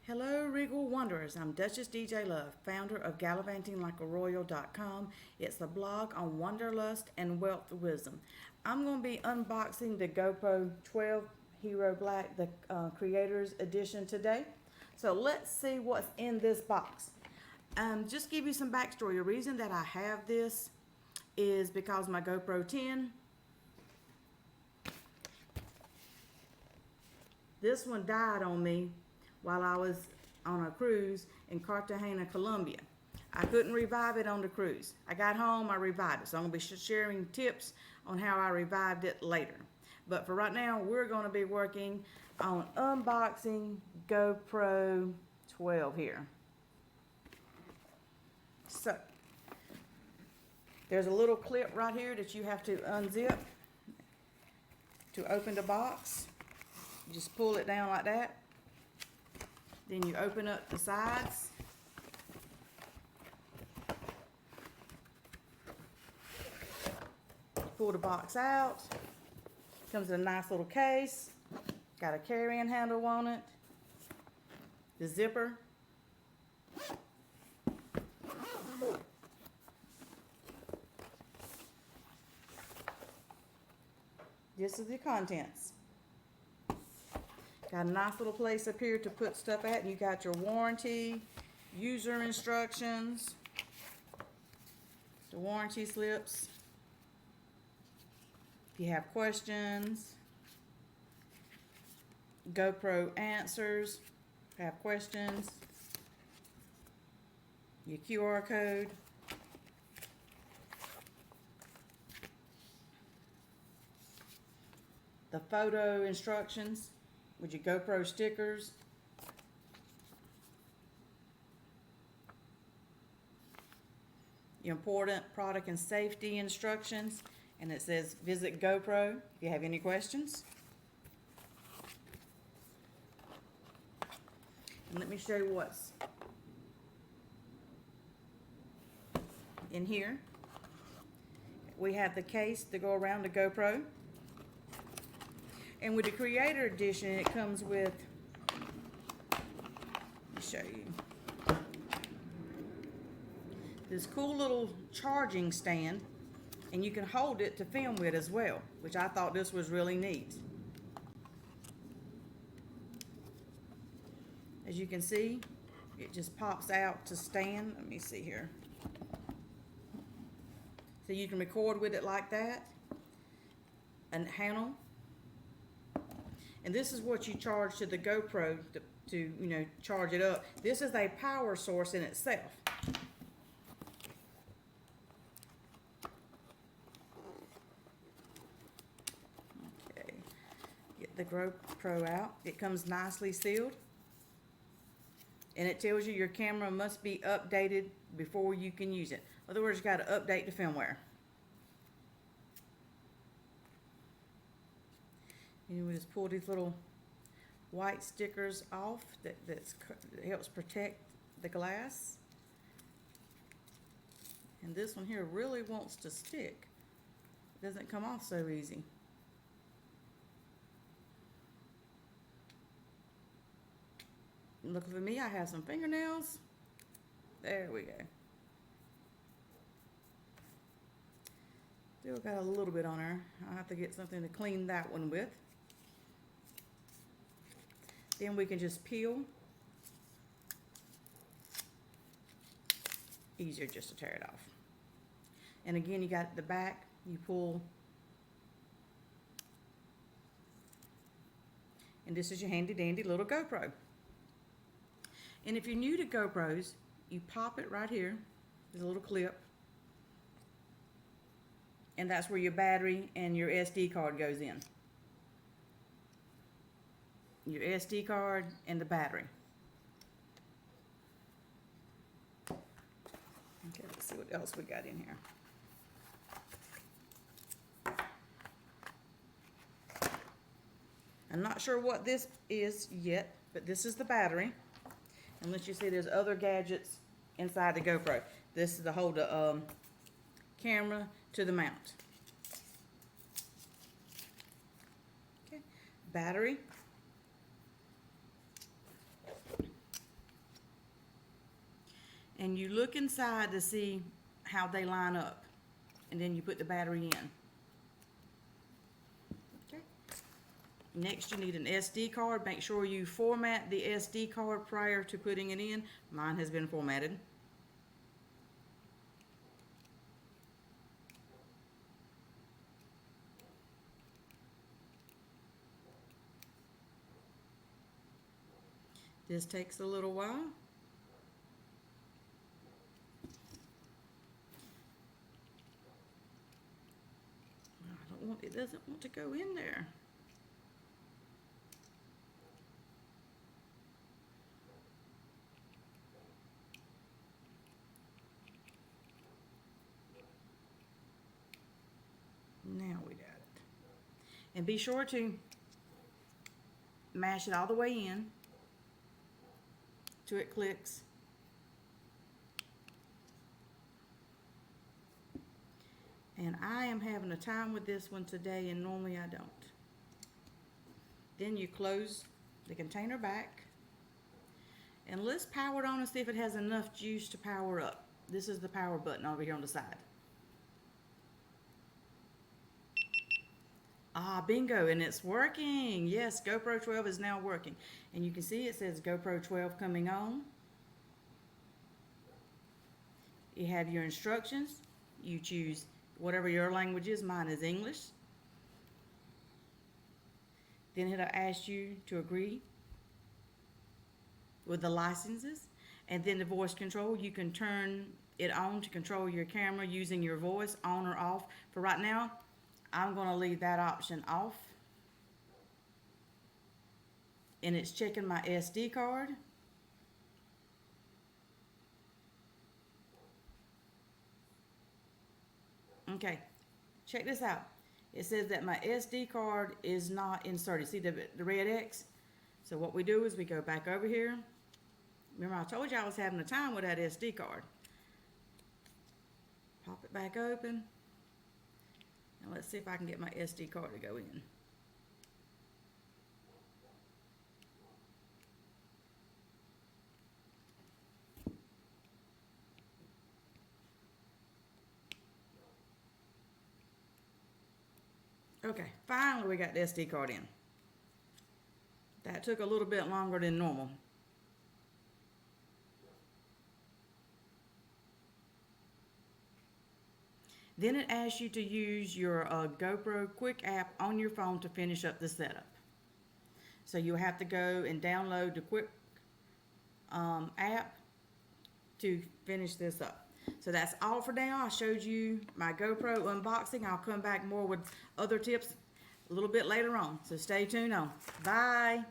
Hello, Regal Wonders. I'm Duchess DJ Love, founder of Gallivanting Like A Royal.com. It's a blog on Wanderlust and Wealth Wisdom. I'm going to be unboxing the GoPro 12 Hero Black, the Creators Edition today. So let's see what's in this box. Just give you some backstory. The reason that I have this is because my GoPro 10, this one died on me while I was on a cruise in Cartagena, Colombia. I couldn't revive it on the cruise. I got home, I revived it. So I'm going to be sharing tips on how I revived it later. But for right now, we're going to be working on unboxing GoPro 12 here. So, there's a little clip right here that you have to unzip to open the box. You just pull it down like that. Then you open up the sides. Pull the box out. Comes in a nice little case. Got a carrying handle on it. The zipper. This is the contents. Got a nice little place up here to put stuff at. You got your warranty, user instructions, the warranty slips. If you have questions, GoPro answers, if you have questions, your QR code. The photo instructions with your GoPro stickers. Your important product and safety instructions. And it says visit GoPro if you have any questions. And let me show you what's in here. We have the case to go around the GoPro. And with the Creator Edition, it comes with, let me show you, this cool little charging stand, and you can hold it to film with as well, which I thought this was really neat. As you can see, it just pops out to stand. Let me see here. So you can record with it like that, and handle. And this is what you charge to the GoPro to charge it up. This is a power source in itself. Okay, get the GoPro out. It comes nicely sealed. And it tells you your camera must be updated before you can use it. In other words, you got to update the firmware. And we just pull these little white stickers off that helps protect the glass. And this one here really wants to stick. It doesn't come off so easy. Look for me, I have some fingernails. There we go. Still got a little bit on there. I'll have to get something to clean that one with. Then we can just peel. Easier just to tear it off. And again, you got the back, you pull. And this is your handy dandy little GoPro. And if you're new to GoPros, you pop it right here. There's a little clip. And that's where your battery and your SD card goes in. Your SD card and the battery. Okay, let's see what else we got in here. I'm not sure what this is yet, but this is the battery. Unless you see there's other gadgets inside the GoPro. This is to hold the camera to the mount. Okay, battery. and you look inside to see how they line up, and then you put the battery in. Okay. Next, you need an SD card. Make sure you format the SD card prior to putting it in. Mine has been formatted. This takes a little while. It doesn't want to go in there. Now we got it. And be sure to mash it all the way in till it clicks. And I am having a time with this one today, and normally I don't. Then you close the container back, and let's power it on and see if it has enough juice to power up. This is the power button over here on the side. Ah, bingo, and it's working. Yes, GoPro 12 is now working. And you can see it says GoPro 12 coming on. You have your instructions. You choose whatever your language is. Mine is English. Then it'll ask you to agree with the licenses. And then the voice control, you can turn it on to control your camera using your voice, on or off. For right now, I'm going to leave that option off. And it's checking my SD card. Okay, check this out. It says that my SD card is not inserted. See the red X? So what we do is we go back over here. Remember I told you I was having a time with that SD card. Pop it back open. And let's see if I can get my SD card to go in. Okay, finally we got the SD card in. That took a little bit longer than normal. Then it asks you to use your GoPro Quick app on your phone to finish up the setup. So you'll have to go and download the Quick app to finish this up. So that's all for now. I showed you my GoPro unboxing. I'll come back more with other tips a little bit later on. So stay tuned on. Bye.